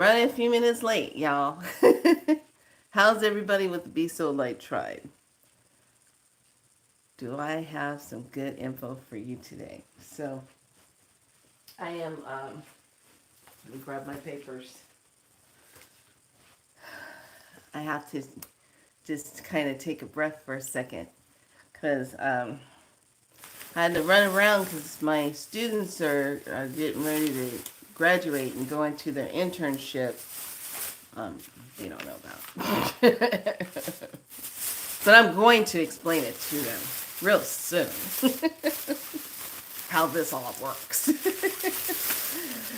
Running a few minutes late, y'all. How's everybody with the Be So Light tribe? Do I have some good info for you today? So, I am, let me grab my papers. I have to just kind of take a breath for a second because I had to run around because my students are getting ready to graduate and go into their internship. Um, they don't know about. But I'm going to explain it to them real soon. How this all works.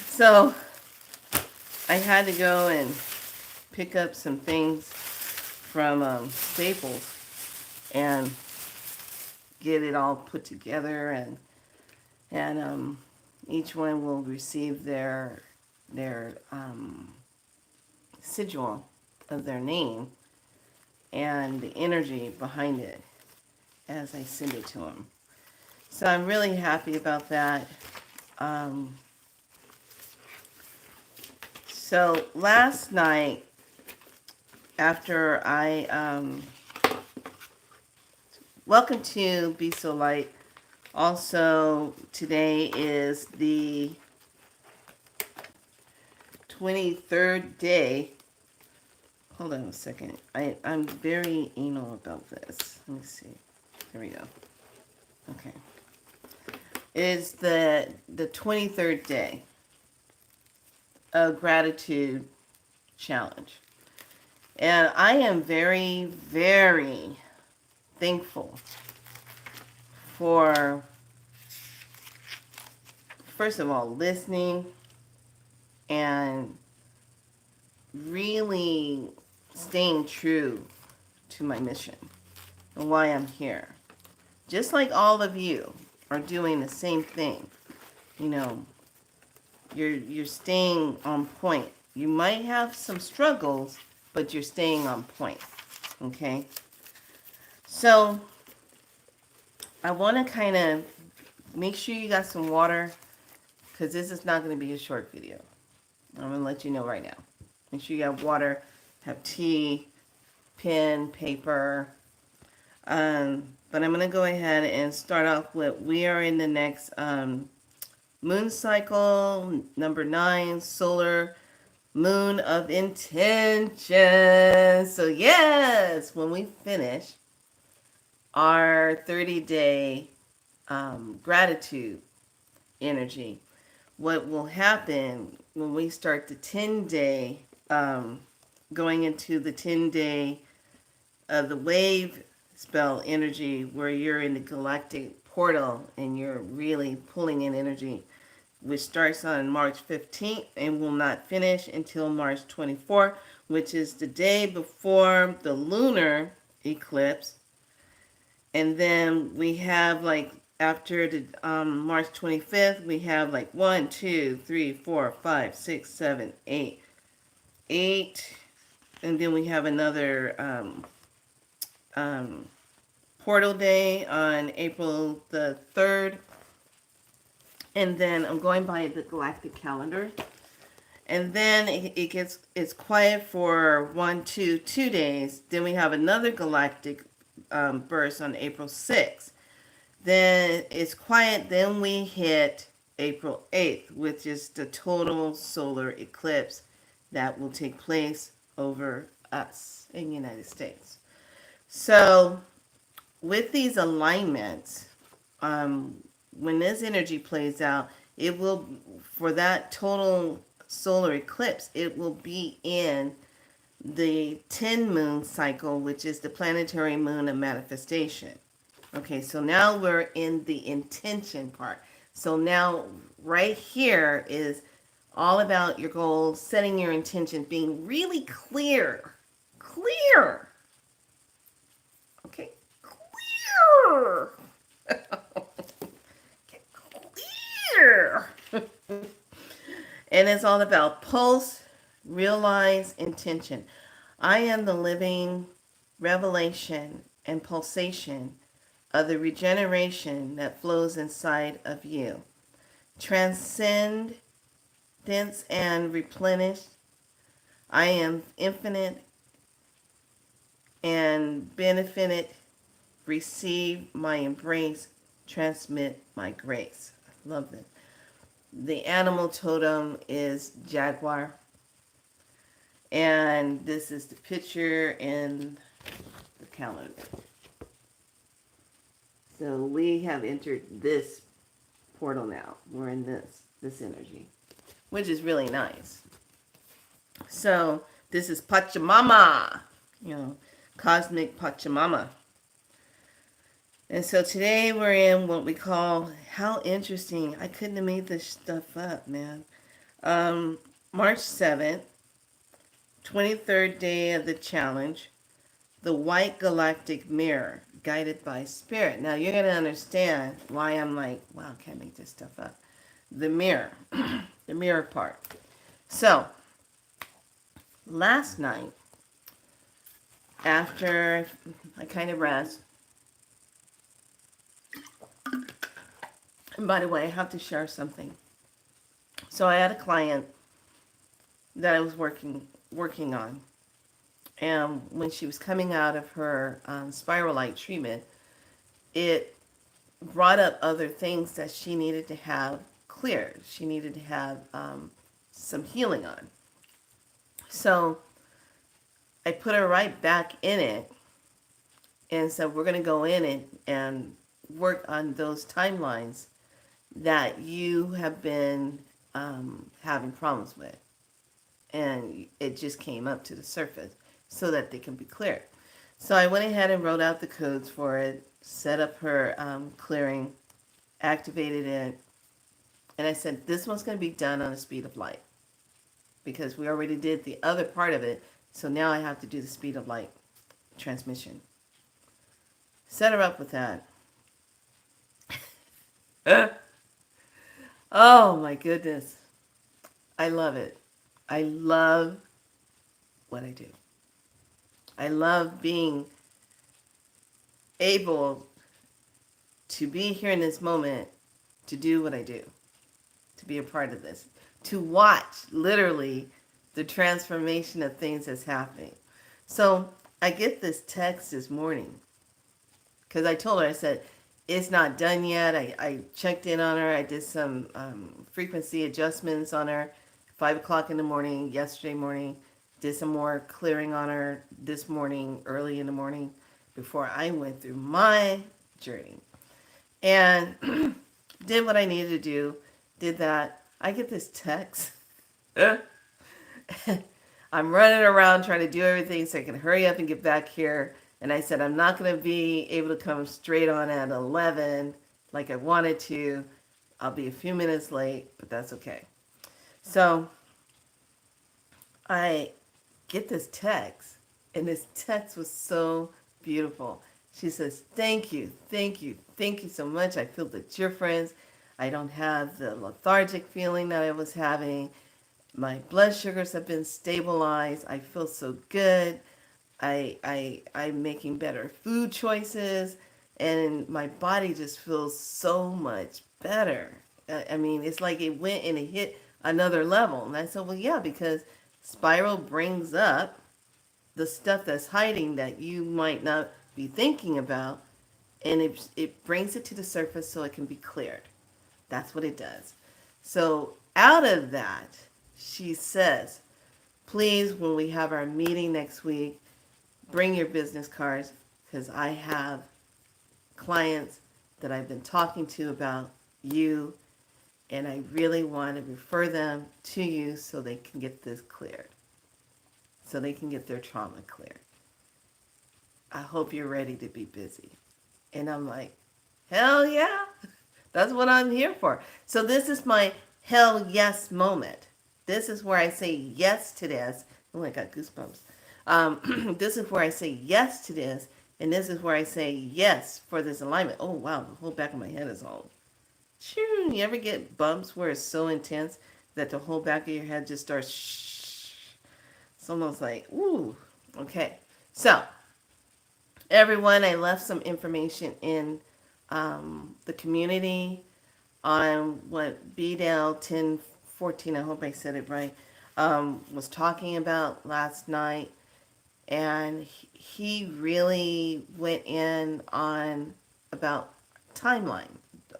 So I had to go and pick up some things from Staples and get it all put together, and each one will receive their sigil of their name and the energy behind it as I send it to them. So I'm really happy about that. Um, so last night, after welcome to Be So Light. Also, today is the 23rd day. Hold on a second. I'm very anal about this. Let me see. There we go. Okay. It's the 23rd day of gratitude challenge. And I am very, very thankful for, first of all, listening and really staying true to my mission and why I'm here. Just like all of you are doing the same thing. You know, you're staying on point. You might have some struggles, but you're staying on point. Okay? So, I want to kind of make sure you got some water because this is not going to be a short video. I'm going to let you know right now. Make sure you have water, have tea, pen, paper. But I'm going to go ahead and start off with, we are in the next moon cycle, number 9, solar moon of intention. So yes, when we finish our 30-day gratitude energy, what will happen when we start the 10-day, going into the 10-day of the wave spell energy, where you're in the galactic portal and you're really pulling in energy, which starts on March 15th and will not finish until March 24th, which is the day before the lunar eclipse. And then we have, like, after the March 25th, we have like 1, 2, 3, 4, 5, 6, 7, 8. And then we have another portal day on April the 3rd. And then I'm going by the galactic calendar. And then it's quiet for 2 days. Then we have another galactic burst on April 6th. Then it's quiet. Then we hit April 8th, which is the total solar eclipse that will take place over us in the United States. So with these alignments, when this energy plays out, it will, for that total solar eclipse, it will be in the 10 moon cycle, which is the planetary moon of manifestation. Okay, so now we're in the intention part. So now right here is all about your goals, setting your intention, being really clear. Clear. Okay, clear. Get clear. And it's all about pulse, realize, intention. I am the living revelation and pulsation of the regeneration that flows inside of you. Transcend, dense, and replenish I am infinite and benefited. Receive my embrace. Transmit my grace. I love it. The animal totem is jaguar. And this is the picture in the calendar. So we have entered this portal now. We're in this energy, which is really nice. So this is Pachamama, you know, cosmic Pachamama. And so today we're in what we call, how interesting. I couldn't have made this stuff up, man. March 7th, 23rd day of the challenge, the white galactic mirror, guided by spirit. Now you're going to understand why I'm like, wow, can't make this stuff up. The mirror, the mirror part. So, last night, after I kind of rest, and by the way, I have to share something. So I had a client that I was working on, and when she was coming out of her spiral light treatment, it brought up other things that she needed to have cleared. She needed to have some healing on. So I put her right back in it, and so we're going to go in and work on those timelines that you have been having problems with. And it just came up to the surface so that they can be cleared. So I went ahead and wrote out the codes for it, set up her clearing, activated it, and I said, this one's going to be done on the speed of light because we already did the other part of it, so now I have to do the speed of light transmission. Set her up with that. Oh my goodness. I love it. I love what I do. I love being able to be here in this moment to do what I do, to be a part of this, to watch literally the transformation of things that's happening. So I get this text this morning because I told her, I said, it's not done yet. I checked in on her. I did some frequency adjustments on her 5 o'clock in the morning, yesterday morning. Did some more clearing on her this morning, early in the morning, before I went through my journey. And did what I needed to do, did that. I get this text. I'm running around trying to do everything so I can hurry up and get back here. And I said, I'm not going to be able to come straight on at 11 like I wanted to. I'll be a few minutes late, but that's okay. So I get this text, and this text was so beautiful. She says, thank you so much. I feel the difference. I don't have the lethargic feeling that I was having. My blood sugars have been stabilized. I feel so good. I'm making better food choices, and my body just feels so much better. I mean, it's like it went and it hit another level. And I said, well, yeah, because spiral brings up the stuff that's hiding that you might not be thinking about, and it brings it to the surface so it can be cleared. That's what it does. So out of that, she says, please, when we have our meeting next week, bring your business cards, because I have clients that I've been talking to about you, and I really want to refer them to you so they can get this cleared, so they can get their trauma cleared. I hope you're ready to be busy. And I'm like, hell yeah, that's what I'm here for. So this is my hell yes moment. This is where I say yes to this. Oh, I got goosebumps. This is where I say yes to this, and this is where I say yes for this alignment. Oh, wow, the whole back of my head is all... You ever get bumps where it's so intense that the whole back of your head just starts shh? It's almost like, ooh, okay. So, everyone, I left some information in the community on what BDL 1014, I hope I said it right, was talking about last night, and he really went in on about timeline,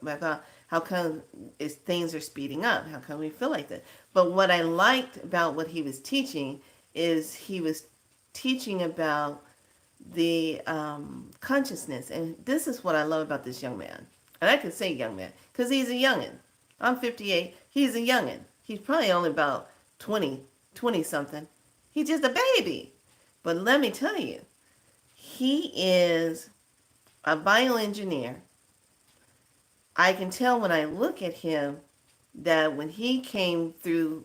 about how come is things are speeding up, how come we feel like that. But what I liked about what he was teaching is he was teaching about the consciousness, and this is what I love about this young man. And I can say young man because he's a youngin. I'm 58. He's a youngin. He's probably only about 20 something. He's just a baby. But let me tell you, he is a bioengineer. I can tell when I look at him that when he came through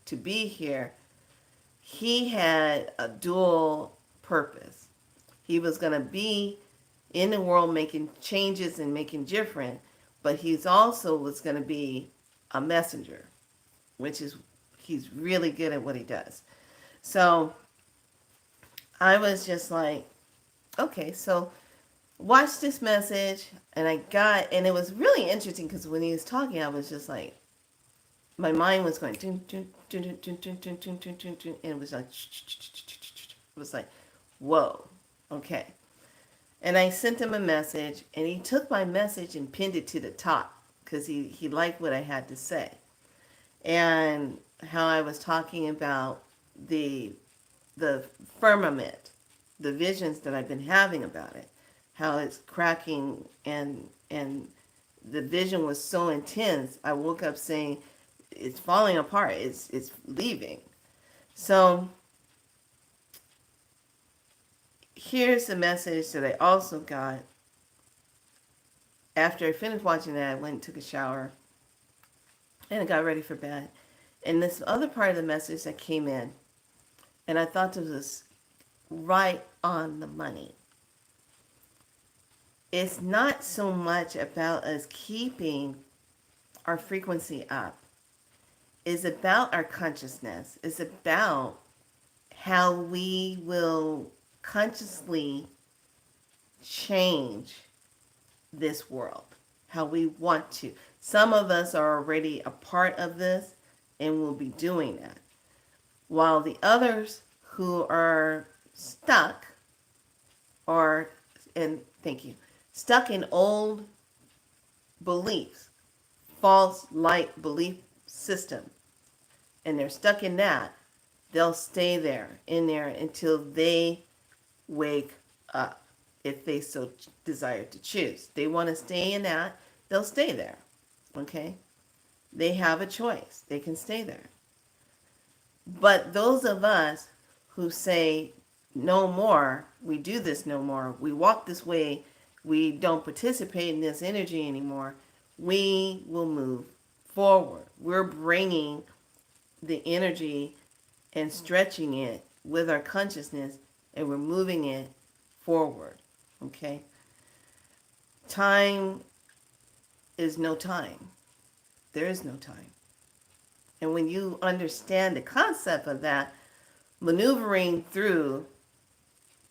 to be here, he had a dual purpose. He was going to be in the world making changes and making different, but he's also was going to be a messenger, which is he's really good at what he does. So I was just like, okay, so watch this message, and and it was really interesting because when he was talking, I was just like, my mind was going, dun, dun, dun, dun, dun, dun, dun, dun, dun, dun, dun, and it was like, it was like, whoa, okay. And I sent him a message, and he took my message and pinned it to the top because he liked what I had to say. And how I was talking about the firmament, the visions that I've been having about it, how it's cracking, and the vision was so intense. I woke up saying, it's falling apart, it's leaving. So here's the message that I also got. After I finished watching that, I went and took a shower and I got ready for bed. And this other part of the message that came in, and I thought this was right on the money. It's not so much about us keeping our frequency up. It's about our consciousness. It's about how we will consciously change this world, how we want to. Some of us are already a part of this and will be doing that, while the others who are stuck are, and thank you, stuck in old beliefs, false light belief system, and they're stuck in that, they'll stay there, in there, until they wake up, if they so desire to choose. They want to stay in that, they'll stay there, okay? They have a choice. They can stay there. But those of us who say, no more, we do this no more, we walk this way, we don't participate in this energy anymore, we will move forward. We're bringing the energy and stretching it with our consciousness, and we're moving it forward, okay? Time is no time. There is no time. And when you understand the concept of that, maneuvering through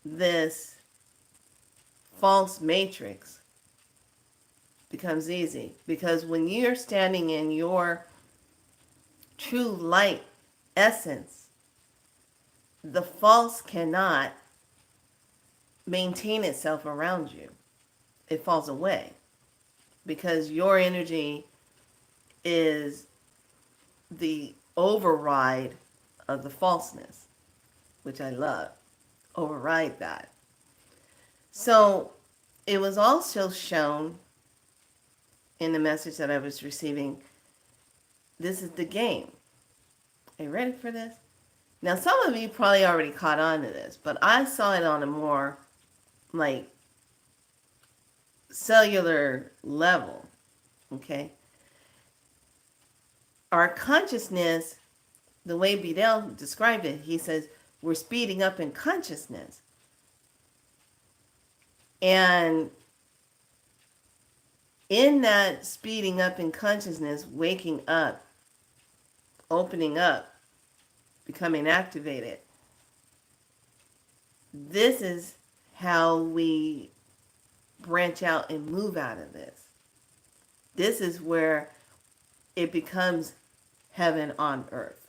this false matrix becomes easy. Because when you're standing in your true light essence, the false cannot maintain itself around you. It falls away because your energy is the override of the falseness, which I love. Override that. So it was also shown in the message that I was receiving, this is the game. Are you ready for this? Now, some of you probably already caught on to this, but I saw it on a more like cellular level, okay? Our consciousness, the way Bedell described it, he says, we're speeding up in consciousness. And in that speeding up in consciousness, waking up, opening up, becoming activated, this is how we branch out and move out of this. This is where it becomes heaven on earth.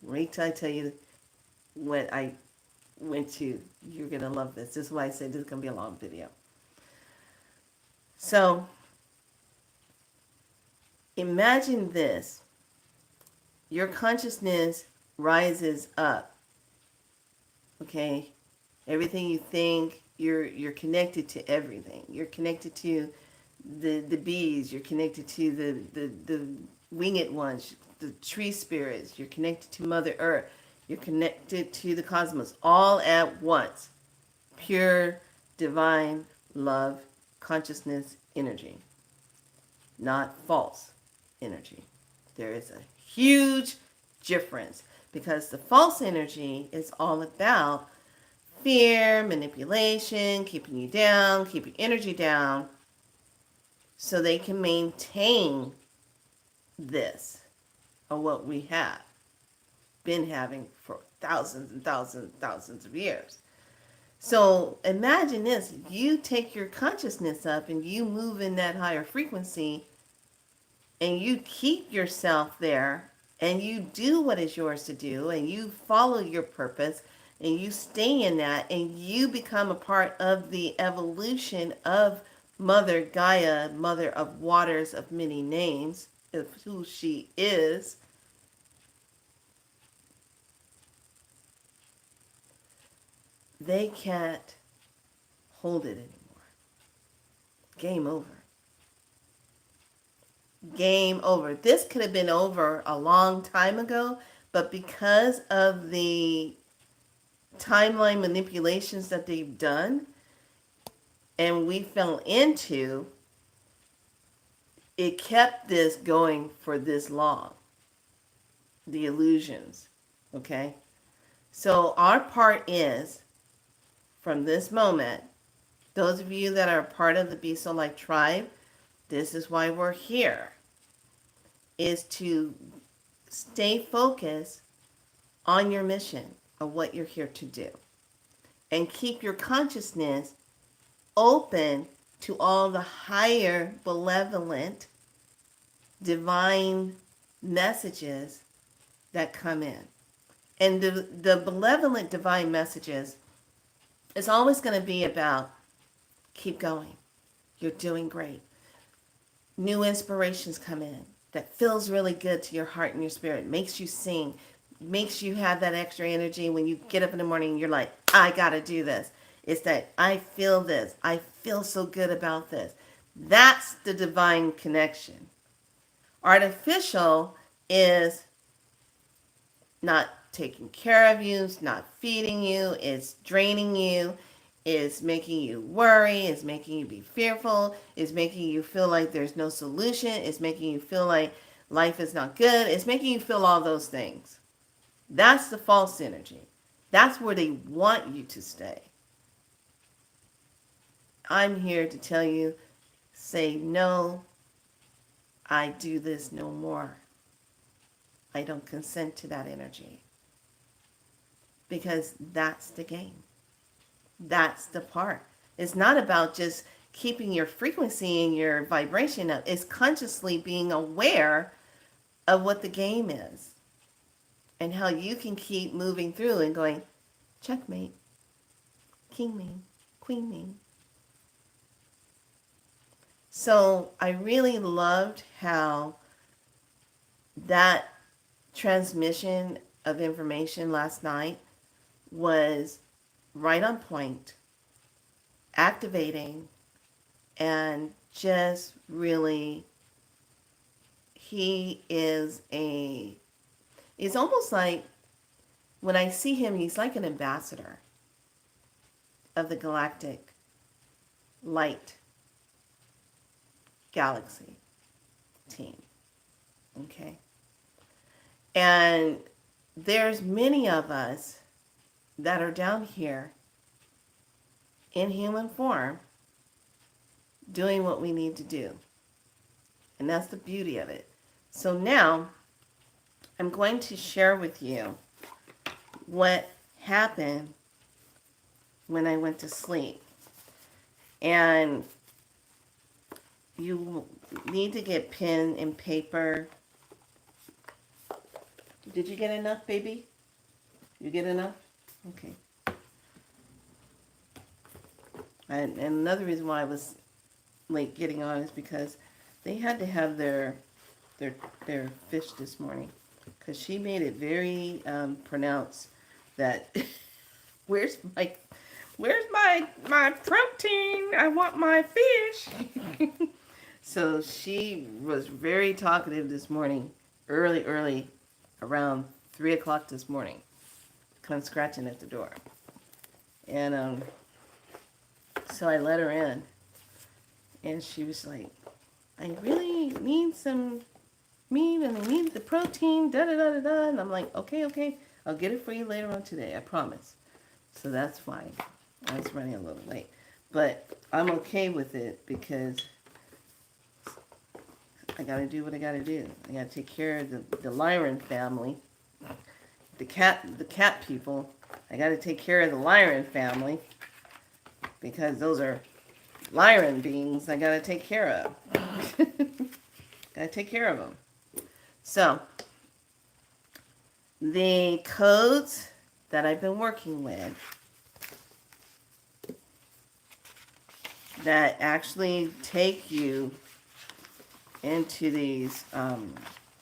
Wait till I tell you what I went to. You're going to love this. This is why I said this is going to be a long video. So, imagine this. Your consciousness rises up. Okay? Everything you think, you're connected to everything. You're connected to the bees, you're connected to the winged ones, the tree spirits, you're connected to Mother Earth, you're connected to the cosmos, all at once. Pure, divine love, consciousness, energy. Not false energy. There is a huge difference because the false energy is all about fear, manipulation, keeping you down, keeping energy down, so they can maintain this, or what we have been having for thousands and thousands and thousands of years. So imagine this, you take your consciousness up and you move in that higher frequency and you keep yourself there and you do what is yours to do and you follow your purpose and you stay in that and you become a part of the evolution of Mother Gaia, Mother of Waters of many names, of who she is. They can't hold it anymore. Game over. Game over. This could have been over a long time ago, but because of the timeline manipulations that they've done and we fell into, it kept this going for this long. The illusions. Okay? So our part is, from this moment, those of you that are part of the Be So Light tribe, this is why we're here, is to stay focused on your mission of what you're here to do. And keep your consciousness open to all the higher, benevolent, divine messages that come in. And the benevolent divine messages is always going to be about keep going. You're doing great. New inspirations come in that feels really good to your heart and your spirit, makes you sing, makes you have that extra energy when you get up in the morning and you're like, I got to do this. It's that I feel this. I feel so good about this. That's the divine connection. Artificial is not taking care of you, it's not feeding you, it's draining you, it's making you worry, it's making you be fearful, it's making you feel like there's no solution, it's making you feel like life is not good, it's making you feel all those things. That's the false energy. That's where they want you to stay. I'm here to tell you, say no, I do this no more. I don't consent to that energy. Because that's the game. That's the part. It's not about just keeping your frequency and your vibration up. It's consciously being aware of what the game is. And how you can keep moving through and going, checkmate, king me, queen me. So I really loved how that transmission of information last night was right on point, activating, and just really, it's almost like, when I see him, he's like an ambassador of the Galactic Light Galaxy team. Okay? And there's many of us that are down here in human form doing what we need to do. And that's the beauty of it. So now I'm going to share with you what happened when I went to sleep. And you need to get pen and paper Did you get enough, baby? You get enough? Okay. And another reason why I was late getting on is because they had to have their fish this morning, because she made it very pronounced that where's my protein? I want my fish. So she was very talkative this morning, early, around 3 o'clock this morning, come scratching at the door, and so I let her in, and she was like, I really need some meat and I need the protein, da da da da da. And I'm like, okay, I'll get it for you later on today, I promise. So that's fine. I was running a little late, but I'm okay with it because I gotta do what I gotta do. I gotta take care of the Lyran family, the cat people. I gotta take care of the Lyran family because those are Lyran beings I gotta take care of. Gotta take care of them. So, the codes that I've been working with that actually take you into these,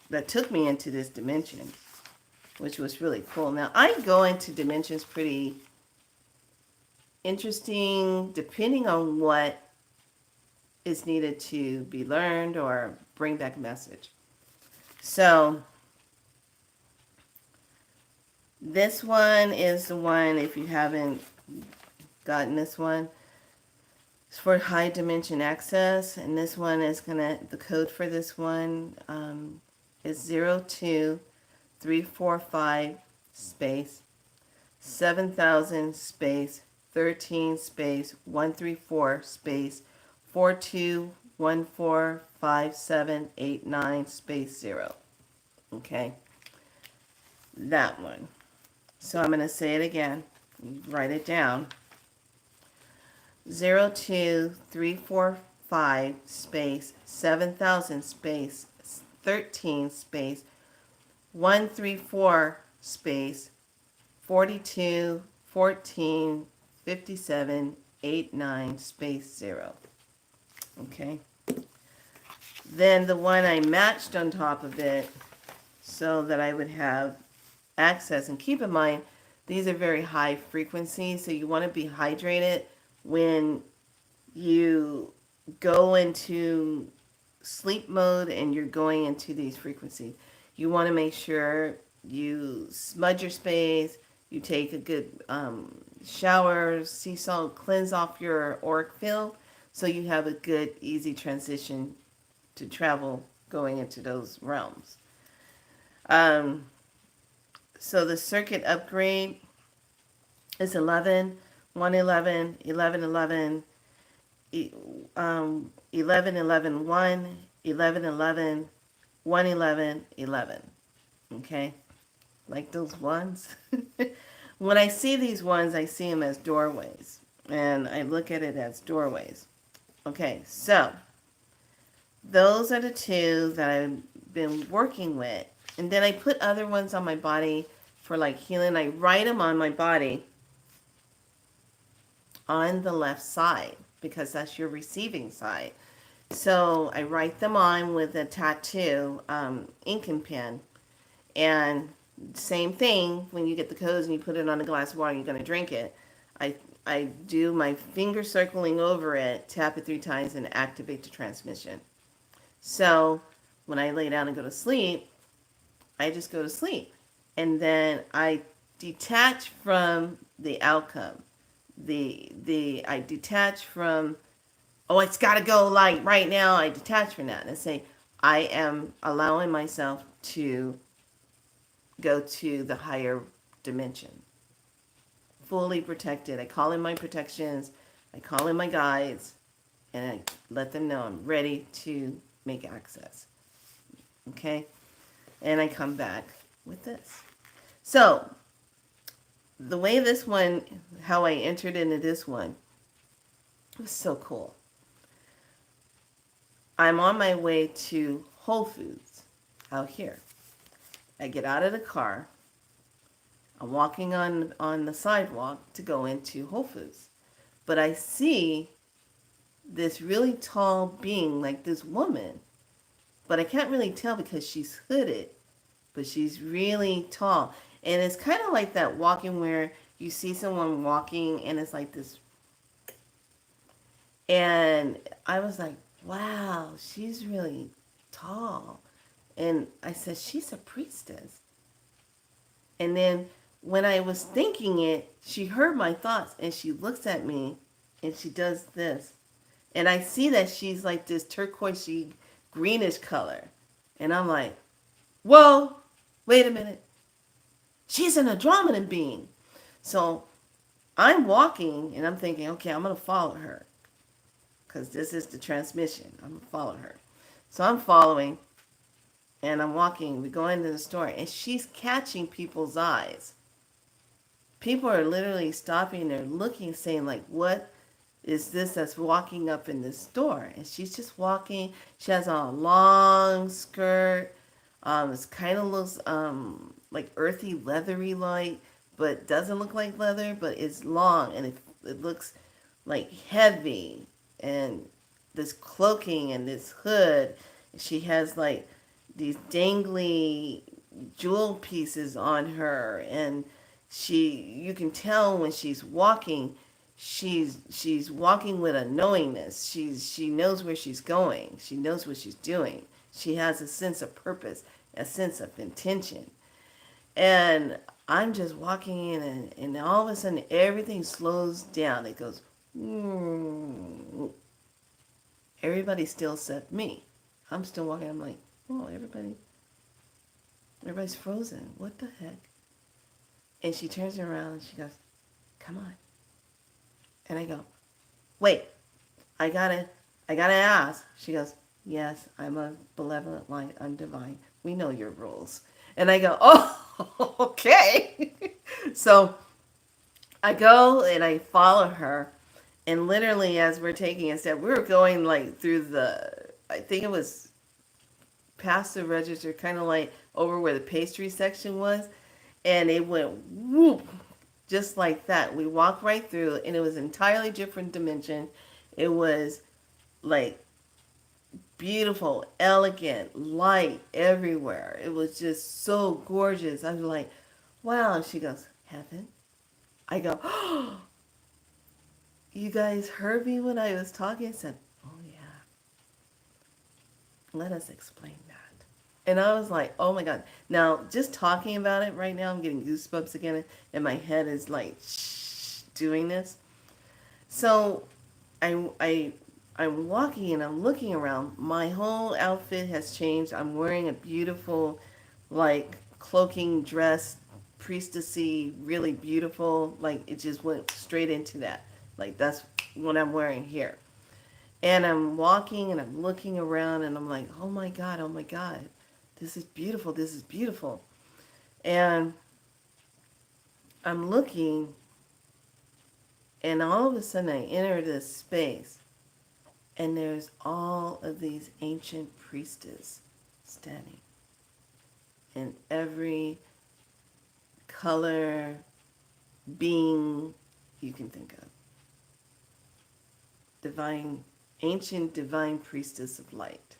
that took me into this dimension, which was really cool. Now, I go into dimensions pretty interesting depending on what is needed to be learned or bring back a message. So, this one is the one, if you haven't gotten this one, it's for high dimension access, and this one is the code for this one is 02345 space 7000 space 13 space 134 space 42145789 space 0. Okay, that one. So I'm going to say it again. Write it down. 02345 space 7000 space 13 space 134 space 42145789 space 0. Okay. Then the one I matched on top of it so that I would have access. And keep in mind, these are very high frequency, so you want to be hydrated when you go into sleep mode and you're going into these frequencies. You want to make sure you smudge your space, you take a good shower, sea salt, cleanse off your auric field, so you have a good, easy transition to travel going into those realms. So the circuit upgrade is 11, 111, 1111, 1111, 1, 1111, 111, 11. Okay? Like those ones. When I see these ones, I see them as doorways. And I look at it as doorways. Okay, so those are the two that I've been working with. And then I put other ones on my body for like healing. I write them on my body on the left side because that's your receiving side. So I write them on with a tattoo, ink and pen. And same thing, when you get the codes and you put it on a glass of water, you're going to drink it. I do my finger circling over it, tap it 3 times, and activate the transmission. So when I lay down and go to sleep, I just go to sleep. And then I detach from the outcome. I detach from, oh, it's got to go like right now. I detach from that and I say, I am allowing myself to go to the higher dimension. Fully protected. I call in my protections. I call in my guides. And I let them know I'm ready to make access. Okay? And I come back with this. So, the way this one, how I entered into this one, was so cool. I'm on my way to Whole Foods out here. I get out of the car. I'm walking on the sidewalk to go into Whole Foods. But I see this really tall being, like this woman. But I can't really tell because she's hooded. But she's really tall. And it's kind of like that walking where you see someone walking and it's like this. And I was like, wow, she's really tall. And I said, she's a priestess. And then when I was thinking it, she heard my thoughts and she looks at me and she does this. And I see that she's like this turquoisey greenish color. And I'm like, whoa, wait a minute. She's an Andromedan being. So I'm walking and I'm thinking, okay, I'm going to follow her. Because this is the transmission. I'm going to follow her. So I'm following and I'm walking. We go into the store and she's catching people's eyes. People are literally stopping. They're looking, saying like, what is this that's walking up in this store? And she's just walking. She has on a long skirt. It kind of looks like earthy, leathery like, but doesn't look like leather, but it's long and it looks like heavy. And this cloaking and this hood. She has like these dangly jewel pieces on her, and you can tell when she's walking, she's walking with a knowingness. She knows where she's going. She knows what she's doing. She has a sense of purpose, a sense of intention. And I'm just walking in, and all of a sudden everything slows down. It goes, everybody still except me. I'm still walking. I'm like, oh, everybody's frozen. What the heck? And she turns around and she goes, come on. And I go, wait, I gotta ask. She goes, yes, I'm a benevolent light. I'm divine. We know your rules. And I go, oh, okay. So I go and I follow her. And literally, as we're taking a step, we were going like through I think it was past the register, kind of like over where the pastry section was. And it went whoop, just like that. We walked right through, and it was an entirely different dimension. It was like beautiful, elegant, light everywhere. It was just so gorgeous. I was like, wow. And she goes, heaven? I go, oh, you guys heard me when I was talking? I said, oh yeah. Let us explain that. And I was like, oh my God. Now, just talking about it right now, I'm getting goosebumps again, and my head is like doing this. So I'm walking and I'm looking around. My whole outfit has changed. I'm wearing a beautiful, like, cloaking dress, priestessy, really beautiful. Like, it just went straight into that. Like, that's what I'm wearing here. And I'm walking and I'm looking around and I'm like, oh my God, oh my God. This is beautiful. This is beautiful. And I'm looking, and all of a sudden I enter this space, and there's all of these ancient priestesses standing in every color, being you can think of. Ancient divine priestess of light.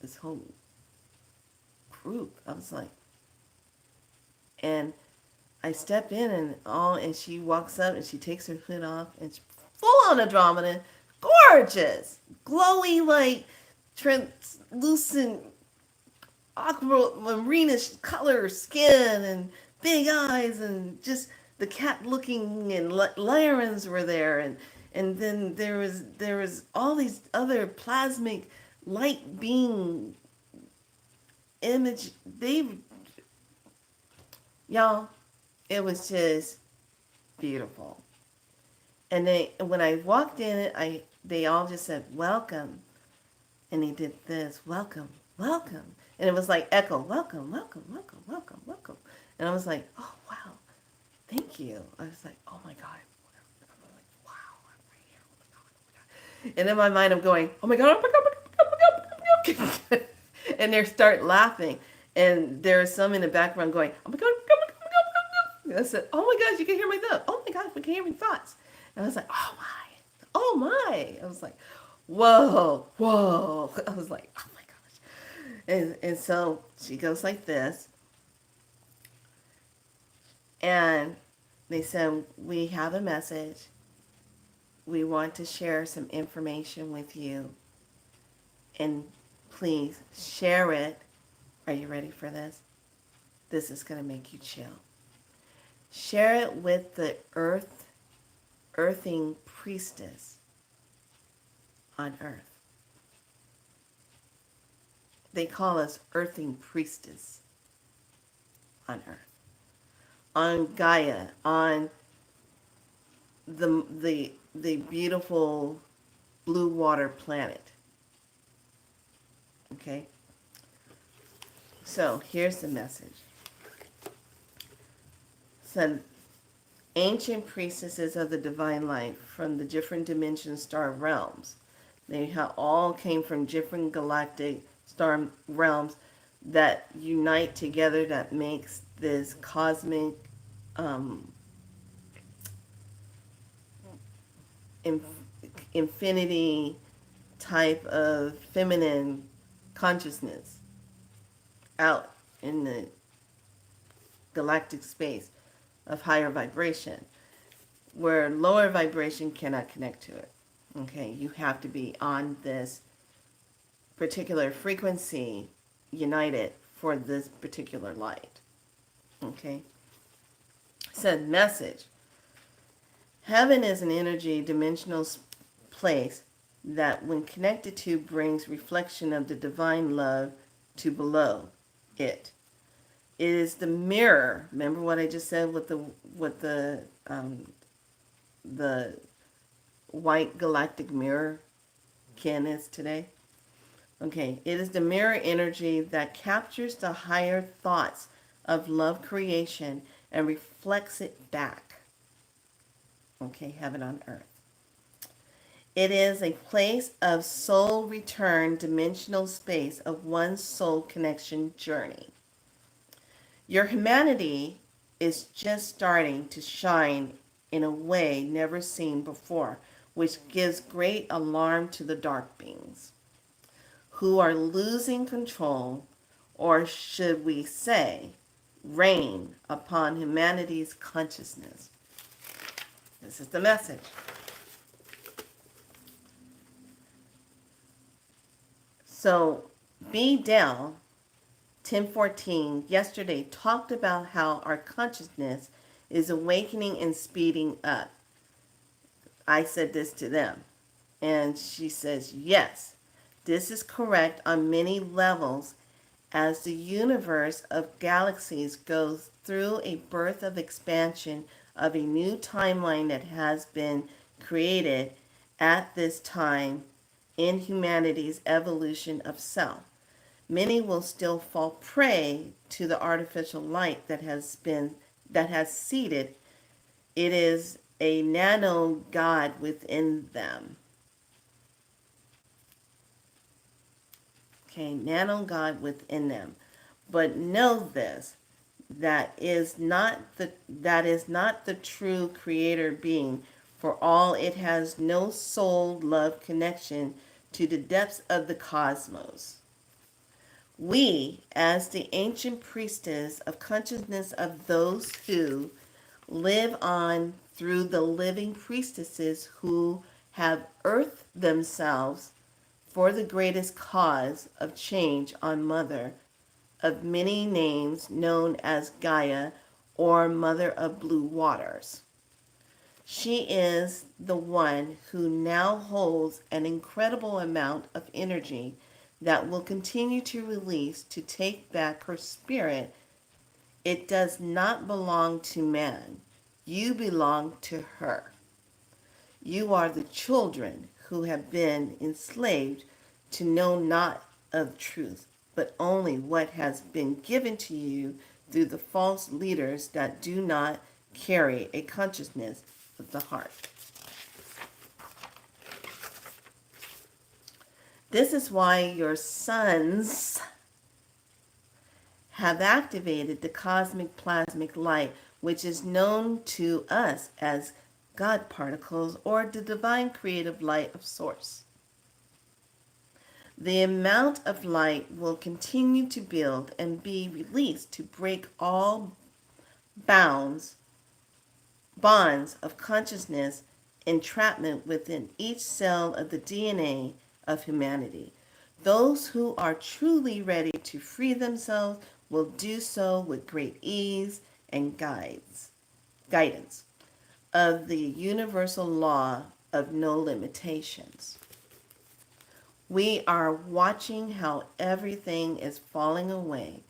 This whole group. I was like, and I step in and she walks up and she takes her hood off and she's full on Andromeda, gorgeous, glowy like translucent aquamarine color skin and big eyes and just the cat looking and Lyrans were there and then there was all these other plasmic light being image. Y'all, it was just beautiful. And when I walked in, they all just said welcome, and he did this, welcome, welcome, and it was like echo, welcome, welcome, welcome, welcome, welcome, and I was like, oh wow, thank you. I was like, oh my God. I'm like, wow, I'm right here. Oh my God, oh my God. And in my mind, I'm going, oh my God, oh my God, oh my God, oh my God, oh my God. and they start laughing. And there's some in the background going, oh my God, go, go, go, go, go. And I said, oh my gosh, you can hear my thoughts. Oh my gosh, we can hear my thoughts. And I was like, oh my, oh my. I was like, whoa, whoa. I was like, oh my gosh. And so she goes like this. And they said, we have a message. We want to share some information with you. And please share it. Are you ready for this? This is going to make you chill. Share it with the earthing priestess on earth. They call us earthing priestess on earth. On Gaia, on the beautiful blue water planet. Okay? So here's the message. Said, ancient priestesses of the divine light from the different dimension star realms. They all came from different galactic star realms that unite together, that makes this cosmic infinity type of feminine consciousness out in the galactic space of higher vibration, where lower vibration cannot connect to it. Okay, you have to be on this particular frequency united for this particular light. Okay, said message. Heaven is an energy dimensional place that when connected to brings reflection of the divine love to below it. It is the mirror. Remember what I just said with the white galactic mirror Ken is today? Okay, it is the mirror energy that captures the higher thoughts of love creation and reflects it back. Okay, heaven on earth. It is a place of soul return, dimensional space of one soul connection journey. Your humanity is just starting to shine in a way never seen before, which gives great alarm to the dark beings, who are losing control, or should we say, reign upon humanity's consciousness. This is the message. So, B. Dell, 1014, yesterday talked about how our consciousness is awakening and speeding up. I said this to them, and she says, yes, this is correct on many levels as the universe of galaxies goes through a birth of expansion of a new timeline that has been created at this time in humanity's evolution of self. Many will still fall prey to the artificial light that has seeded. It is a nano God within them. Okay, nano God within them. But know this, that is not the true creator being, for all it has no soul love connection to the depths of the cosmos. We, as the ancient priestess of consciousness of those who live on through the living priestesses who have earthed themselves for the greatest cause of change on Mother of many names known as Gaia or Mother of Blue Waters. She is the one who now holds an incredible amount of energy that will continue to release to take back her spirit. It does not belong to man. You belong to her. You are the children who have been enslaved to know not of truth, but only what has been given to you through the false leaders that do not carry a consciousness of the heart. This is why your sons have activated the cosmic plasmic light, which is known to us as God particles or the divine creative light of Source. The amount of light will continue to build and be released to break all bonds of consciousness entrapment within each cell of the DNA of humanity. Those who are truly ready to free themselves will do so with great ease and guidance of the universal law of no limitations. We are watching how everything is falling away,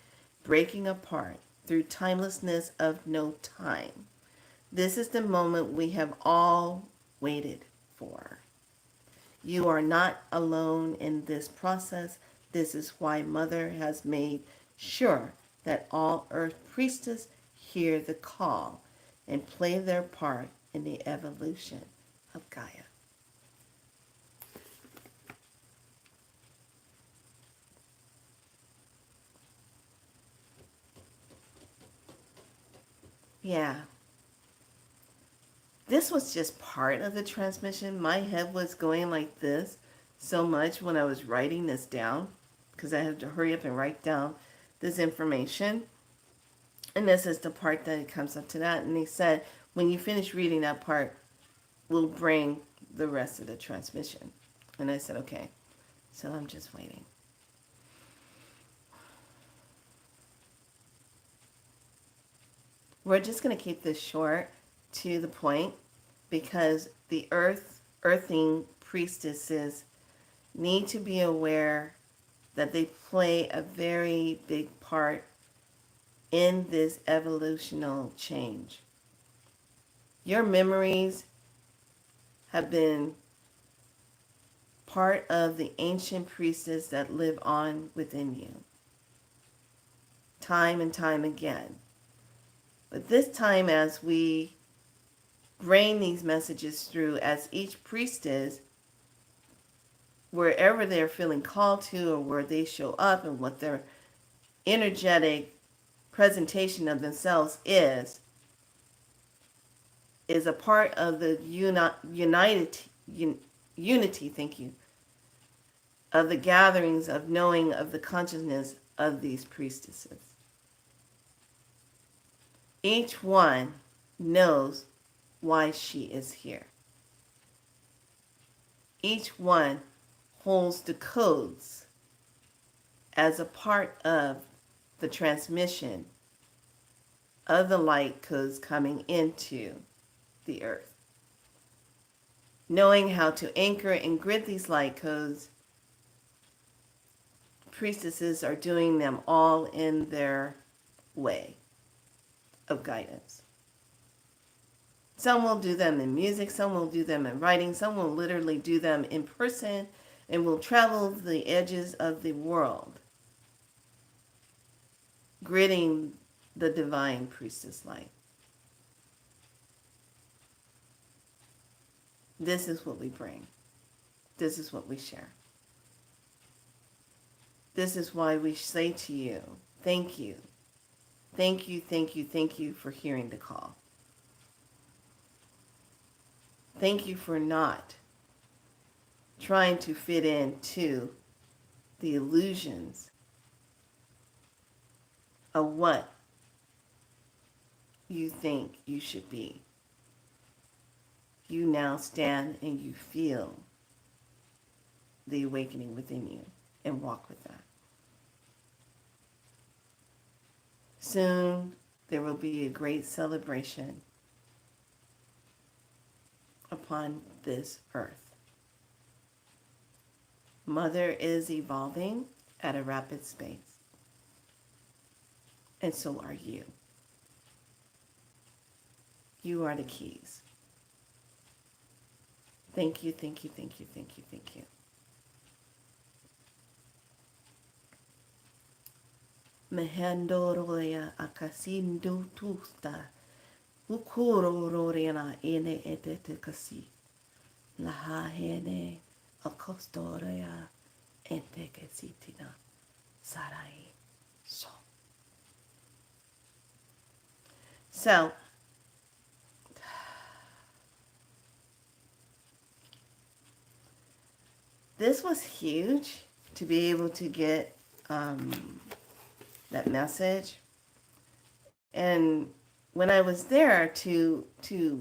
breaking apart through timelessness of no time. This is the moment we have all waited for. You are not alone in this process. This is why Mother has made sure that all Earth Priestesses hear the call and play their part in the evolution of Gaia. Yeah. This was just part of the transmission. My head was going like this so much when I was writing this down because I had to hurry up and write down this information. And this is the part that it comes up to that. And he said, when you finish reading that part, we'll bring the rest of the transmission. And I said, okay. So I'm just waiting. We're just going to keep this short to the point because the earthing priestesses need to be aware that they play a very big part in this evolutional change. Your memories have been part of the ancient priestess that live on within you, time and time again. But this time, as we bring these messages through, as each priestess, wherever they're feeling called to or where they show up and what their energetic presentation of themselves is a part of the unity, thank you, of the gatherings of knowing of the consciousness of these priestesses. Each one knows why she is here. Each one holds the codes as a part of the transmission of the light codes coming into the earth. Knowing how to anchor and grid these light codes, priestesses are doing them all in their way of guidance. Some will do them in music, some will do them in writing, some will literally do them in person and will travel the edges of the world, gridding the divine priestess light. This is what we bring. This is what we share. This is why we say to you, thank you. Thank you, thank you, thank you for hearing the call. Thank you for not trying to fit into the illusions of what you think you should be. You now stand and you feel the awakening within you and walk with that. Soon there will be a great celebration upon this earth. Mother is evolving at a rapid pace, and so are you. You are the keys. Thank you, thank you, thank you, thank you, thank you. Mehandoroya akasindu tusta. Ukurororiana ene etete kasi. Lahahene akostoria entekesitina sarai so. So this was huge to be able to get that message. And when I was there to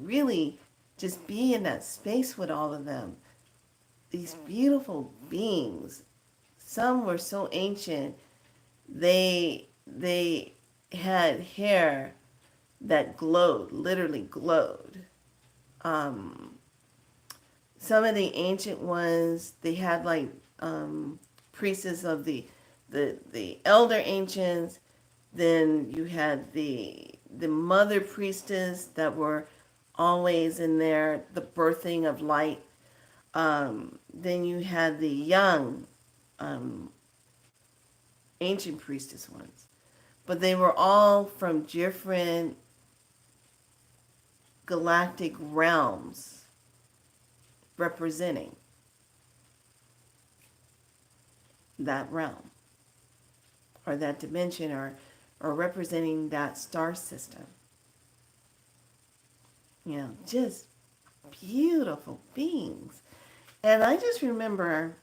really just be in that space with all of them, these beautiful beings, some were so ancient, they had hair that glowed, literally glowed. Um, some of the ancient ones, they had like priestess of the elder ancients. Then you had the mother priestess that were always in there, the birthing of light. Then you had the young um, ancient priestess ones, but they were all from different galactic realms representing that realm or that dimension or representing that star system. You know, just beautiful beings. And I just remember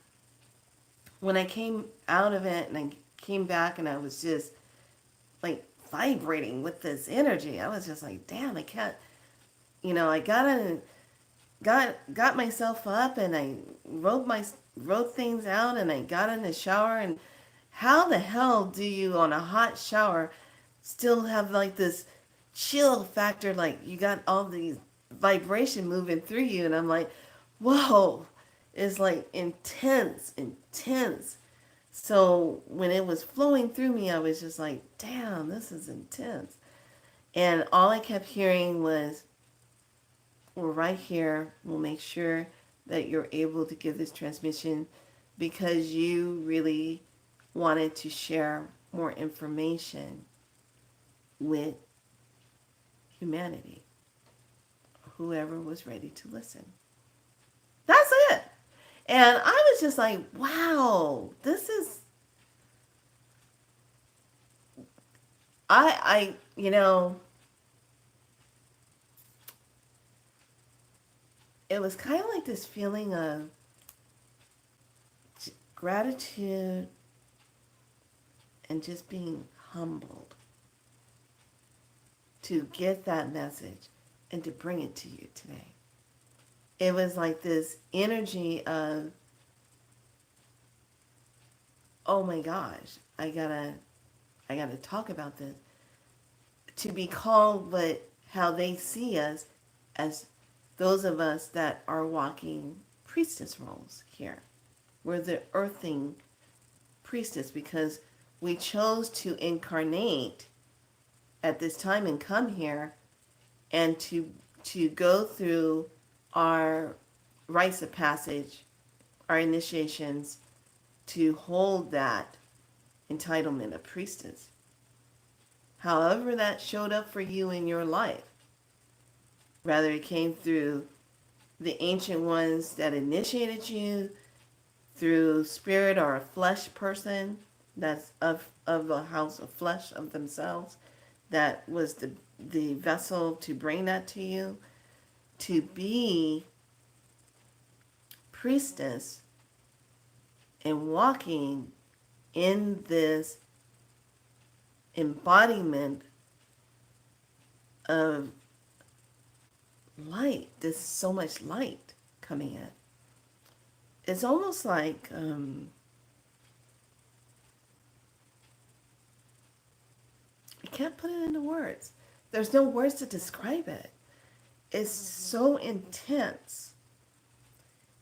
when I came out of it and I came back and I was just like vibrating with this energy. I was just like, damn, I can't, I got myself up and I wrote things out and I got in the shower. And how the hell do you on a hot shower still have like this chill factor, like you got all these vibration moving through you? And I'm like, whoa, it's like intense. So when it was flowing through me, I was just like, damn, this is intense. And all I kept hearing was, we're right here. We'll make sure that you're able to give this transmission because you really wanted to share more information with humanity, whoever was ready to listen. That's it. And I was just like, wow, this is, it was kind of like this feeling of gratitude and just being humbled to get that message and to bring it to you today. It was like this energy of, oh my gosh, I gotta talk about this. To be called what how they see us as those of us that are walking priestess roles here. We're the earthing priestess because we chose to incarnate at this time and come here and to go through our rites of passage, our initiations, to hold that entitlement of priestess. However that showed up for you in your life, whether it came through the ancient ones that initiated you, through spirit or a flesh person that's of a house of flesh of themselves, that was the vessel to bring that to you, to be priestess and walking in this embodiment of light. There's so much light coming in. It's almost like I can't put it into words. There's no words to describe it. It's so intense.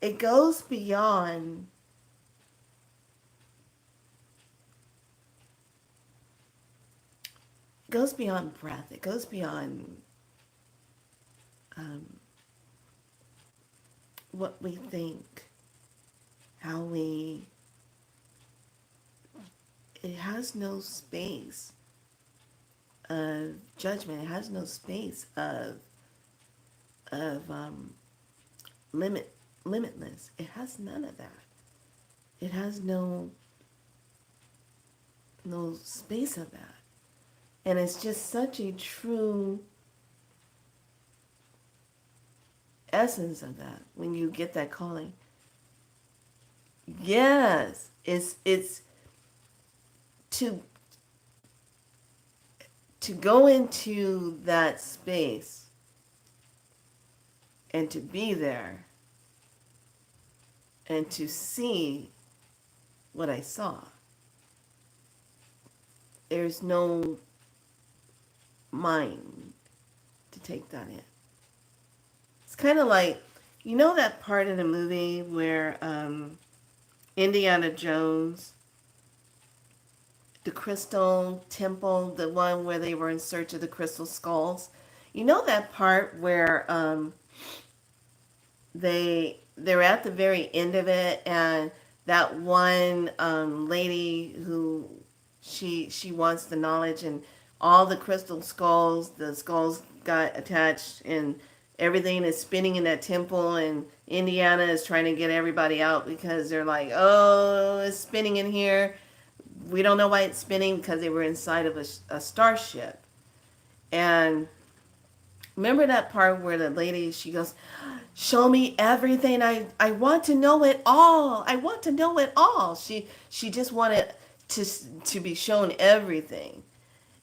It goes beyond breath. It goes beyond what we think, how we. It has no space of judgment. It has no space of limitless. It has none of that. It has no space of that. And it's just such a true essence of that, when you get that calling. Yes, it's to go into that space and to be there and to see what I saw. There's no mind to take that in. It's kind of like, you know that part in the movie where Indiana Jones, the Crystal Temple, the one where they were in search of the crystal skulls. You know that part where they're at the very end of it, and that one lady who she wants the knowledge, and all the crystal skulls, the skulls got attached, and everything is spinning in that temple, and Indiana is trying to get everybody out because they're like, oh, it's spinning in here. We don't know why it's spinning, because they were inside of a starship. And remember that part where the lady, she goes, show me everything. I want to know it all. I want to know it all. She just wanted to be shown everything.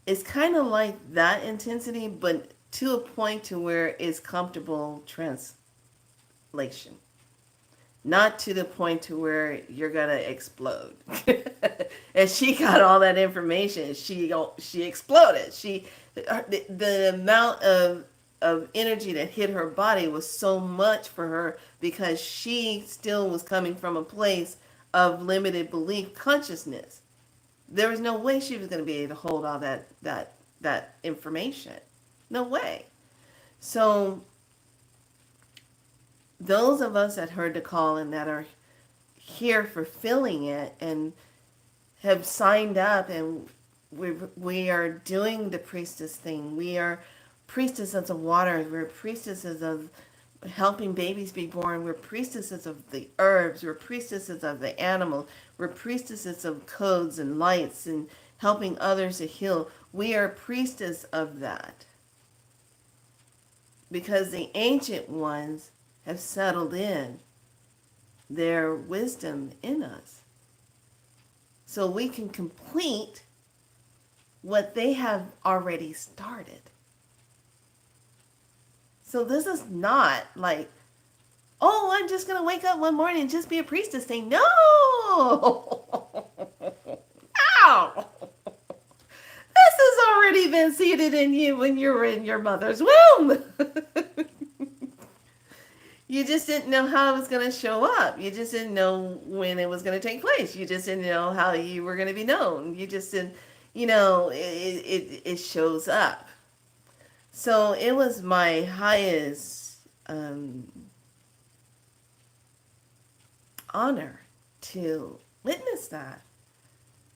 It's kind of like that intensity, but to a point to where it's comfortable translation. Not to the point to where you're gonna explode. And she got all that information. She exploded. The amount of energy that hit her body was so much for her, because she still was coming from a place of limited belief consciousness. There was no way she was going to be able to hold all that information. No way. So those of us that heard the call and that are here fulfilling it and have signed up, and we are doing the priestess thing. We are priestesses of water. We're priestesses of helping babies be born. We're priestesses of the herbs. We're priestesses of the animal. We're priestesses of codes and lights and helping others to heal. We are priestess of that, because the ancient ones have settled in their wisdom in us. So we can complete what they have already started. So this is not like, oh, I'm just going to wake up one morning and just be a priestess thing. No! Ow! This has already been seated in you when you were in your mother's womb. You just didn't know how it was going to show up. You just didn't know when it was going to take place. You just didn't know how you were going to be known. You just didn't, it shows up. So it was my highest honor to witness that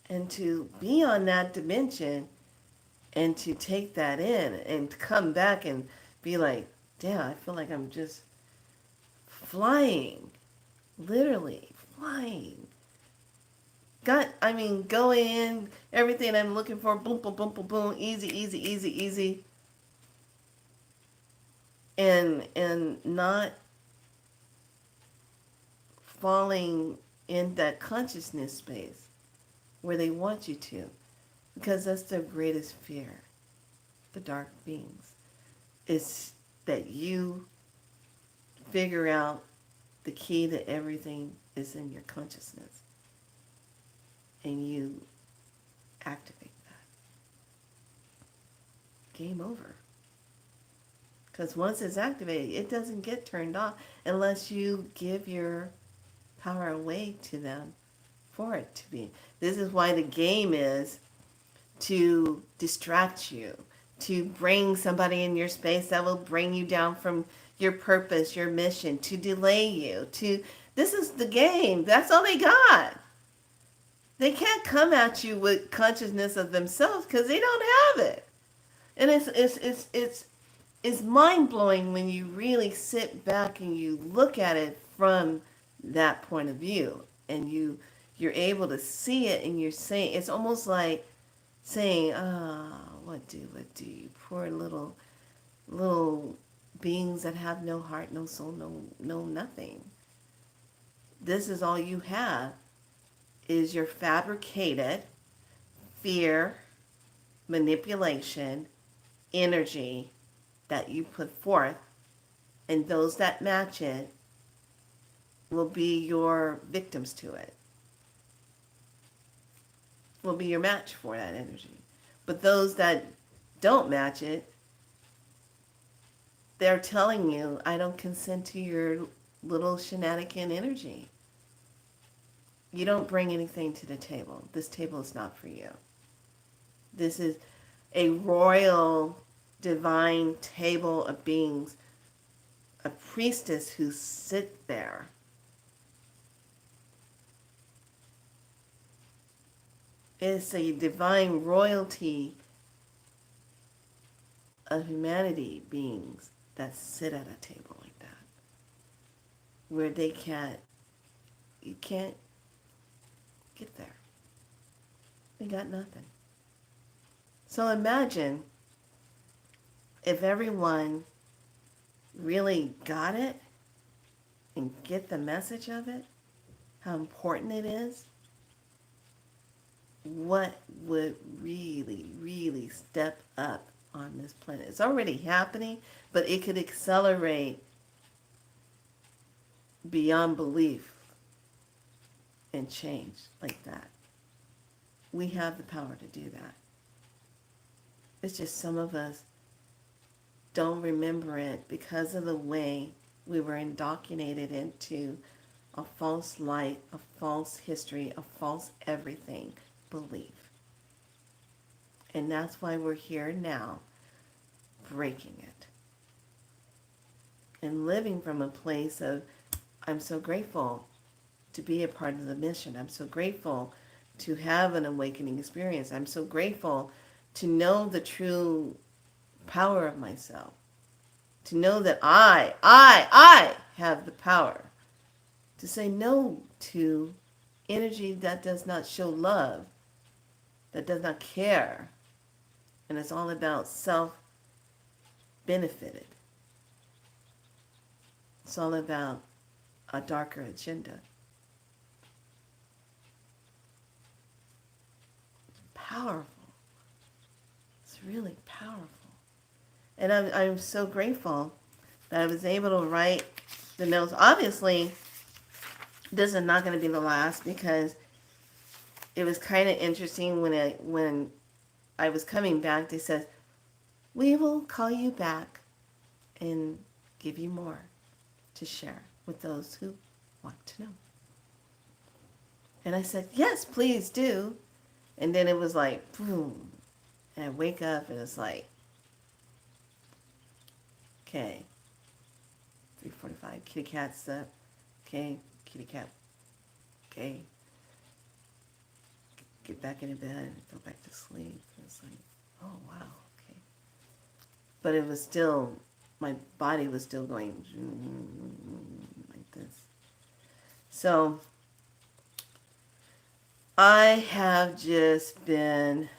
and to be on that dimension and to take that in and to come back and be like, damn, I feel like I'm just flying, literally flying. Going in, everything I'm looking for, boom, boom, boom, boom, boom, easy, easy, easy, easy. And not falling in that consciousness space where they want you to, because that's their greatest fear, the dark beings, is that you figure out the key to everything is in your consciousness and you activate that. Game over. Because once it's activated, it doesn't get turned off unless you give your power away to them for it to be. This is why the game is to distract you, to bring somebody in your space that will bring you down from your purpose, your mission, to delay you. This is the game. That's all they got. They can't come at you with consciousness of themselves because they don't have it. And it's mind-blowing when you really sit back and you look at it from that point of view, and you're able to see it, and you're saying, it's almost like saying, what do you poor little beings that have no heart, no soul, no nothing. This is all you have, is your fabricated fear, manipulation, energy that you put forth, and those that match it will be your victims to it, will be your match for that energy. But those that don't match it, they're telling you, I don't consent to your little shenanigan energy. You don't bring anything to the table. This table is not for you. This is a royal, divine table of beings, a priestess who sit there. It's a divine royalty of humanity beings that sit at a table like that, where you can't get there. They got nothing. So imagine if everyone really got it and get the message of it, how important it is, what would really, really step up on this planet. It's already happening, but it could accelerate beyond belief and change like that. We have the power to do that. It's just some of us don't remember it because of the way we were indoctrinated into a false light, a false history, a false everything belief. And that's why we're here now, breaking it. And living from a place of, I'm so grateful to be a part of the mission. I'm so grateful to have an awakening experience. I'm so grateful to know the true power of myself. To know that I have the power to say no to energy that does not show love, that does not care, and it's all about self-benefited. It's all about a darker agenda. It's powerful. It's really powerful. And I'm so grateful that I was able to write the notes. Obviously, this is not going to be the last, because it was kind of interesting when I was coming back. They said, we will call you back and give you more to share with those who want to know. And I said, yes, please do. And then it was like, boom. And I wake up and it's like, okay, 3:45, kitty cat's up. Okay, kitty cat. Okay. Get back into bed and go back to sleep. It's like, oh, wow, okay. But it was still, my body was still going like this. So I have just been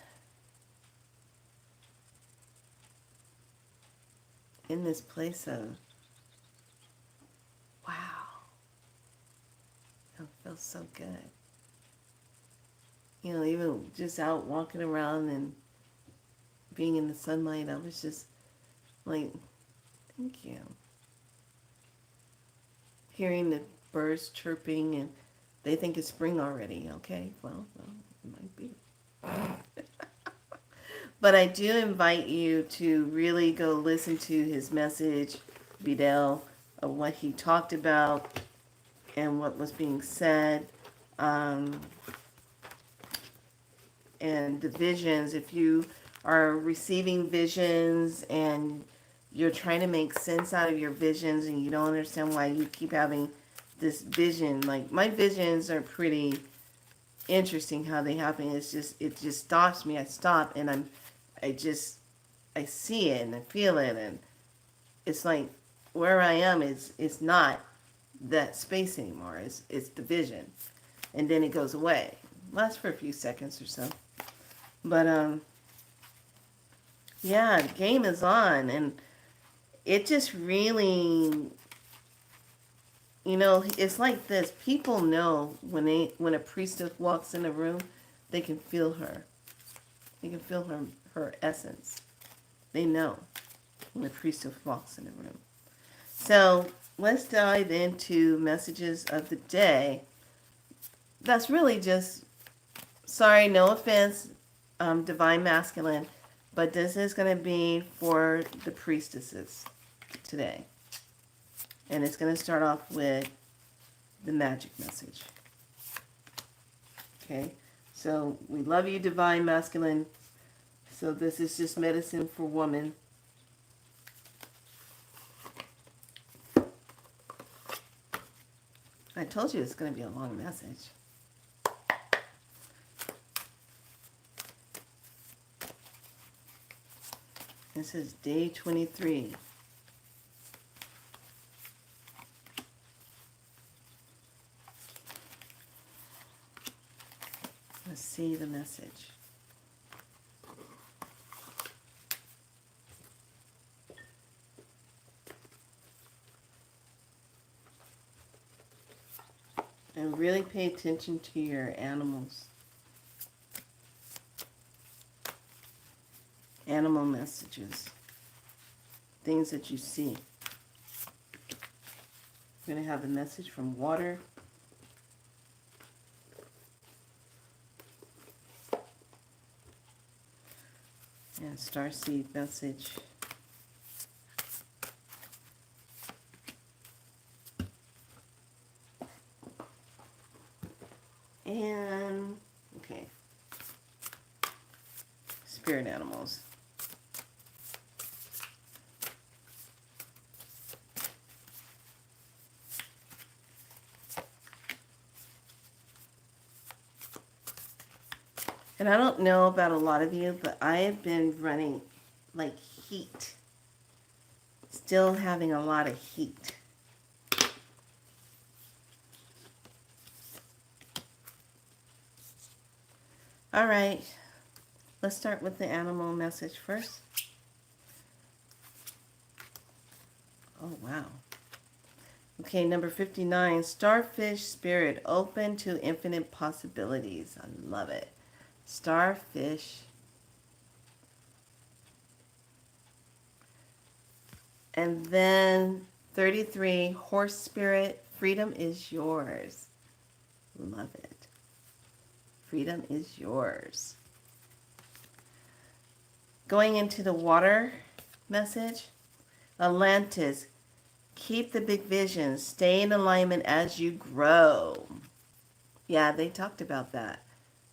in this place of, wow, it feels so good. You know, even just out walking around and being in the sunlight, I was just like, thank you. Hearing the birds chirping, and they think it's spring already. Okay, well, it might be. But I do invite you to really go listen to his message, Vidal, of what he talked about and what was being said. And the visions, if you are receiving visions and you're trying to make sense out of your visions and you don't understand why you keep having this vision, like my visions are pretty interesting how they happen. It just stops me. I stop and I see it and I feel it, and it's like where I am is not that space anymore. It's the vision, and then it goes away. Lasts for a few seconds or so. But yeah, the game is on, and it just really, it's like this. People know when a priestess walks in a room, they can feel her. They can feel her essence. They know when a priestess walks in a room. So let's dive into messages of the day. That's really just, sorry, no offense, divine masculine, but this is going to be for the priestesses today. And it's going to start off with the magic message. Okay, so we love you, divine masculine. So this is just medicine for woman. I told you it's going to be a long message. This is day 23. Let's see the message. And really pay attention to your animals. Animal messages. Things that you see. We're going to have a message from water. And starseed message. And, okay, spirit animals. And I don't know about a lot of you, but I have been running like heat. Still having a lot of heat. All right, let's start with the animal message first. Oh, wow. Okay, number 59, starfish spirit, open to infinite possibilities. I love it. Starfish. And then 33, horse spirit, freedom is yours. Love it. Freedom is yours. Going into the water message, Atlantis, keep the big vision, stay in alignment as you grow. Yeah, they talked about that.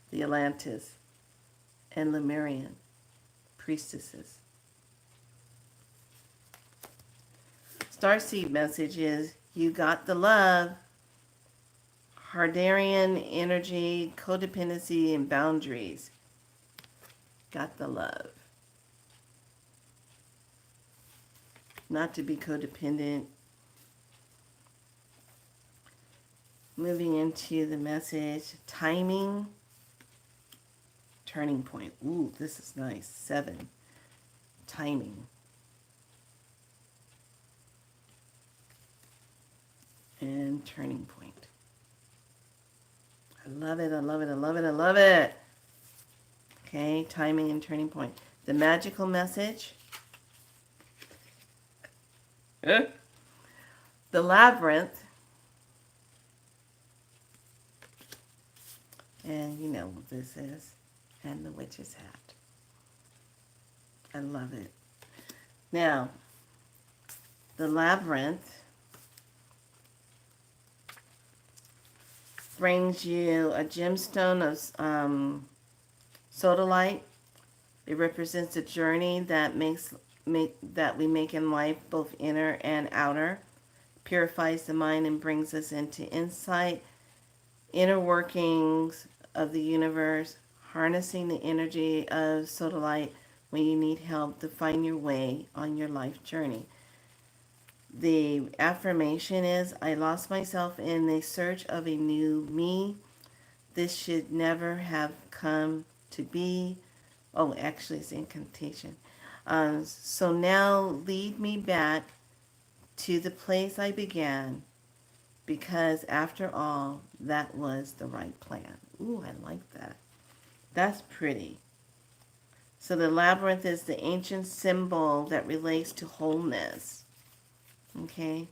The Atlantis and Lemurian priestesses. Starseed message is, you got the love. Hardarian energy, codependency, and boundaries. Got the love. Not to be codependent. Moving into the message, timing, turning point. Ooh, this is nice. 7, timing. And turning point. I love it, I love it, I love it, I love it. Okay, timing and turning point. The magical message. The labyrinth. And you know what this is. And the witch's hat. I love it. Now, the labyrinth brings you a gemstone of sodalite. It represents a journey that that we make in life, both inner and outer. Purifies the mind and brings us into insight, inner workings of the universe, harnessing the energy of sodalite when you need help to find your way on your life journey. The affirmation is, I lost myself in the search of a new me. This should never have come to be. Oh, actually, it's incantation. So now lead me back to the place I began, because after all, that was the right plan. Ooh, I like that. That's pretty. So the labyrinth is the ancient symbol that relates to wholeness. Okay?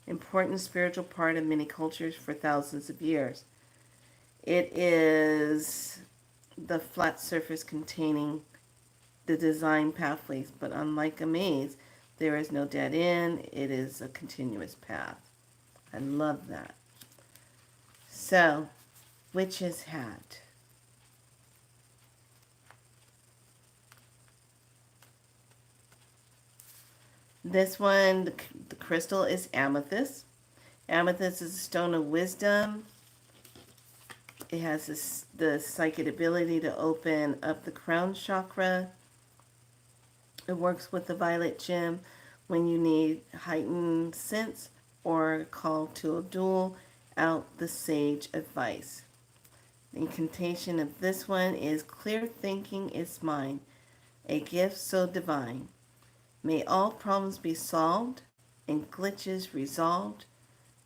Important spiritual part of many cultures for thousands of years. It is the flat surface containing the design pathways, but unlike a maze, there is no dead end. It is a continuous path. I love that. So, witch's hat. This one, the crystal is amethyst. Amethyst is a stone of wisdom. It has the psychic ability to open up the crown chakra. It works with the violet gem when you need heightened sense or call to a duel out the sage advice. The incantation of this one is clear thinking is mine, a gift so divine. May all problems be solved and glitches resolved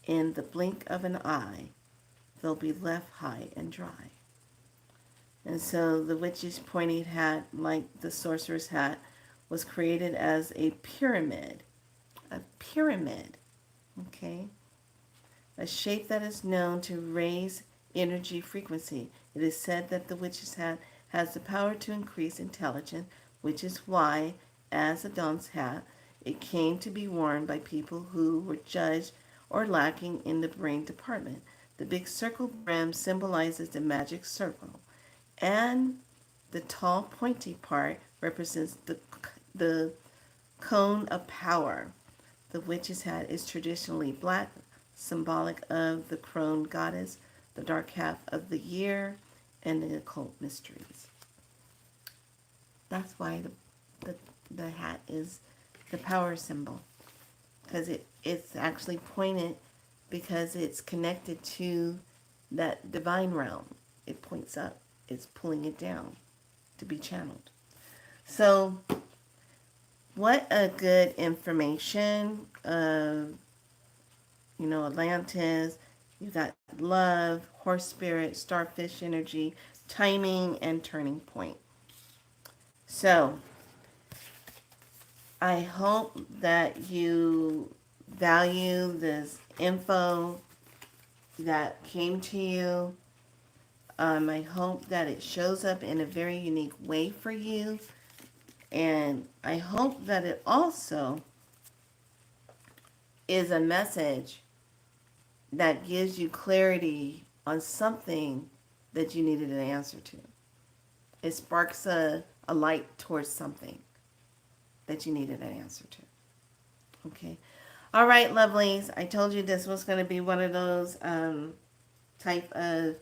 in the blink of an eye. They'll be left high and dry. And so the witch's pointed hat, like the sorcerer's hat, was created as a pyramid. A pyramid, okay? A shape that is known to raise energy frequency. It is said that the witch's hat has the power to increase intelligence, which is why, as a Dawn's hat, it came to be worn by people who were judged or lacking in the brain department. The big circle brim symbolizes the magic circle, and the tall pointy part represents the cone of power. The witch's hat is traditionally black, symbolic of the crone goddess, the dark half of the year, and the occult mysteries. That's why the hat is the power symbol, because it's actually pointed because it's connected to that divine realm. It points up. It's pulling it down to be channeled. So, what a good information of, Atlantis. You got love, horse spirit, starfish energy, timing, and turning point. So, I hope that you value this info that came to you. I hope that it shows up in a very unique way for you. And I hope that it also is a message that gives you clarity on something that you needed an answer to. It sparks a light towards something that you needed an answer to. Okay. All right, lovelies. I told you this was going to be one of those type of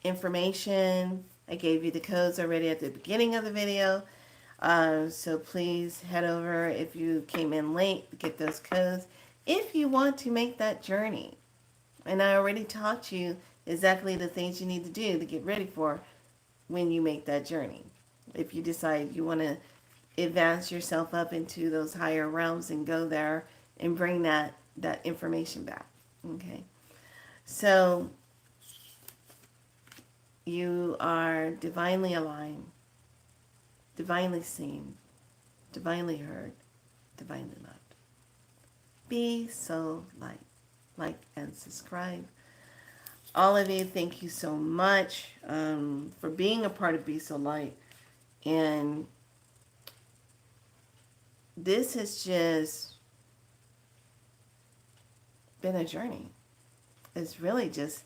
information. I gave you the codes already at the beginning of the video. So please head over if you came in late, get those codes. If you want to make that journey, and I already taught you exactly the things you need to do to get ready for when you make that journey. If you decide you want to advance yourself up into those higher realms and go there and bring that information back. Okay. So you are divinely aligned, divinely seen, divinely heard, divinely loved. Be so light. Like and subscribe. All of you, thank you so much for being a part of Be So Light. And this has just been a journey. It's really just,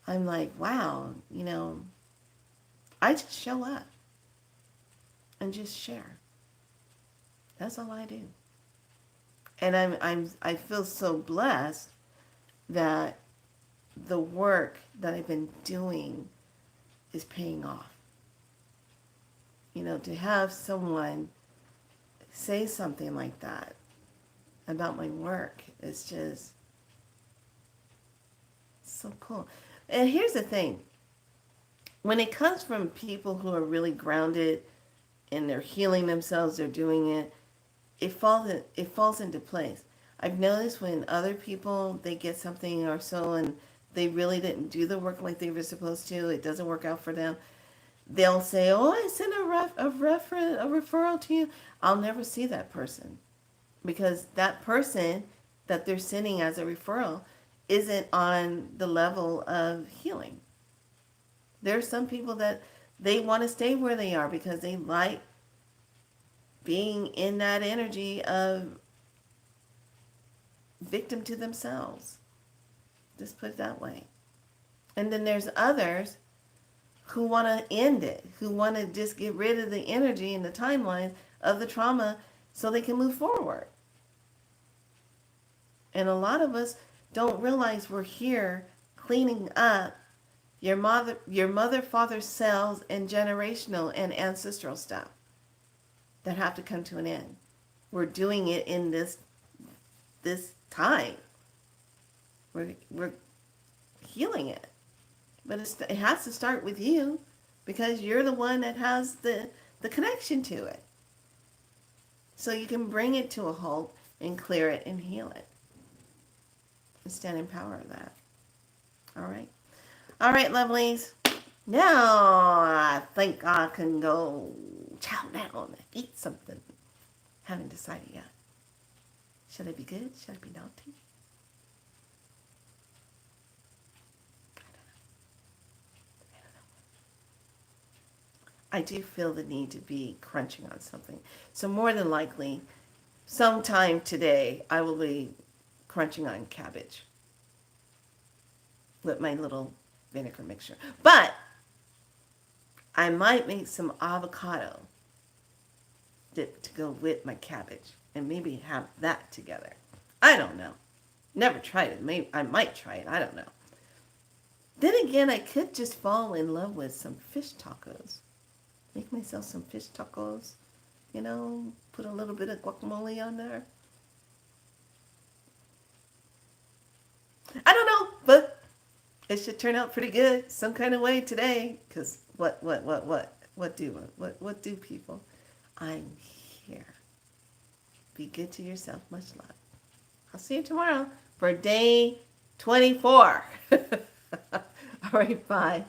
I'm like, wow, I just show up and just share. That's all I do. And I feel so blessed that the work that I've been doing is paying off. To have someone say something like that about my work is just so cool. And here's the thing. When it comes from people who are really grounded and they're healing themselves, they're doing it, it falls into place. I've noticed when other people, they get something or so and they really didn't do the work like they were supposed to, it doesn't work out for them, they'll say, oh, I sent a referral to you. I'll never see that person because that person that they're sending as a referral isn't on the level of healing. There are some people that they want to stay where they are because they like being in that energy of victim to themselves. Just put it that way. And then there's others who want to end it, who want to just get rid of the energy and the timeline of the trauma so they can move forward. And a lot of us don't realize we're here cleaning up your mother, father cells and generational and ancestral stuff that have to come to an end. We're doing it in this time. We're healing it. But it has to start with you because you're the one that has the connection to it. So you can bring it to a halt and clear it and heal it. And stand in power of that. All right. All right, lovelies. Now I think I can go chow down and eat something. Haven't decided yet. Should I be good? Should I be naughty? I do feel the need to be crunching on something. So more than likely, sometime today, I will be crunching on cabbage with my little vinegar mixture. But I might make some avocado dip to go with my cabbage and maybe have that together. I don't know. Never tried it. Maybe I might try it. I don't know. Then again, I could just fall in love with some fish tacos. Make myself some fish tacos, put a little bit of guacamole on there. I don't know, but it should turn out pretty good some kind of way today. Because what do people? I'm here. Be good to yourself. Much love. I'll see you tomorrow for day 24. All right, bye.